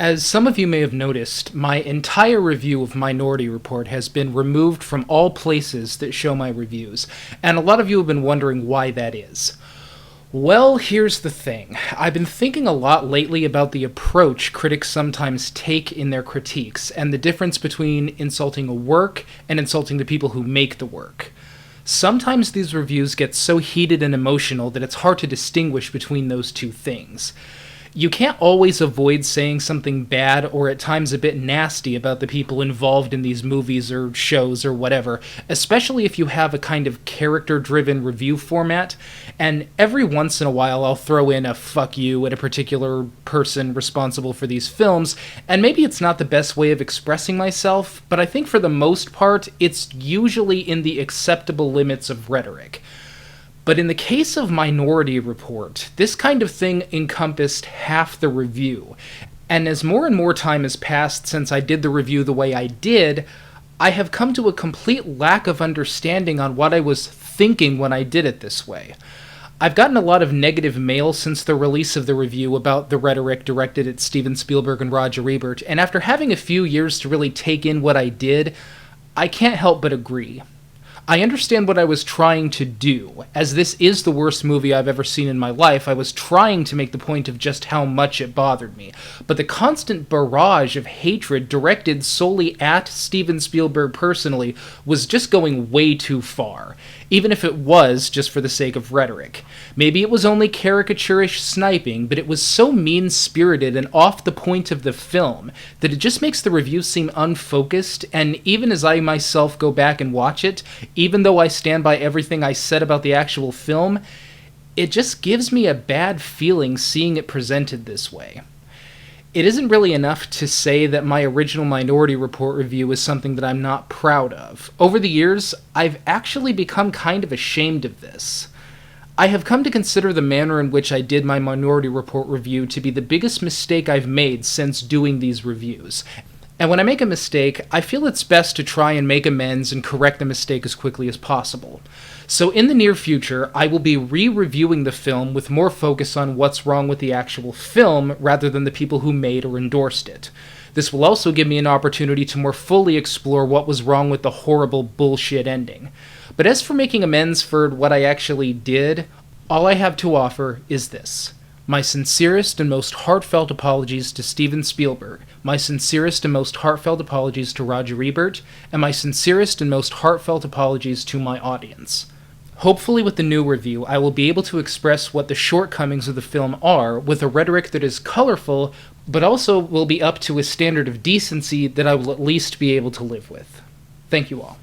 As some of you may have noticed, my entire review of Minority Report has been removed from all places that show my reviews, and a lot of you have been wondering why that is. Well, here's the thing. I've been thinking a lot lately about the approach critics sometimes take in their critiques, and the difference between insulting a work and insulting the people who make the work. Sometimes these reviews get so heated and emotional that it's hard to distinguish between those two things. You can't always avoid saying something bad or at times a bit nasty about the people involved in these movies or shows or whatever, especially if you have a kind of character-driven review format, and every once in a while I'll throw in a fuck you at a particular person responsible for these films, and maybe it's not the best way of expressing myself, but I think for the most part it's usually in the acceptable limits of rhetoric. But in the case of Minority Report, this kind of thing encompassed half the review, and as more and more time has passed since I did the review the way I did, I have come to a complete lack of understanding on what I was thinking when I did it this way. I've gotten a lot of negative mail since the release of the review about the rhetoric directed at Steven Spielberg and Roger Ebert, and after having a few years to really take in what I did, I can't help but agree. I understand what I was trying to do. As this is the worst movie I've ever seen in my life, I was trying to make the point of just how much it bothered me. But the constant barrage of hatred directed solely at Steven Spielberg personally was just going way too far, even if it was just for the sake of rhetoric. Maybe it was only caricaturish sniping, but it was so mean-spirited and off the point of the film that it just makes the review seem unfocused, and even as I myself go back and watch it, even though I stand by everything I said about the actual film, it just gives me a bad feeling seeing it presented this way. It isn't really enough to say that my original Minority Report review is something that I'm not proud of. Over the years, I've actually become kind of ashamed of this. I have come to consider the manner in which I did my Minority Report review to be the biggest mistake I've made since doing these reviews. And when I make a mistake, I feel it's best to try and make amends and correct the mistake as quickly as possible. So in the near future, I will be re-reviewing the film with more focus on what's wrong with the actual film rather than the people who made or endorsed it. This will also give me an opportunity to more fully explore what was wrong with the horrible bullshit ending. But as for making amends for what I actually did, all I have to offer is this. My sincerest and most heartfelt apologies to Steven Spielberg, my sincerest and most heartfelt apologies to Roger Ebert, and my sincerest and most heartfelt apologies to my audience. Hopefully with the new review, I will be able to express what the shortcomings of the film are with a rhetoric that is colorful, but also will be up to a standard of decency that I will at least be able to live with. Thank you all.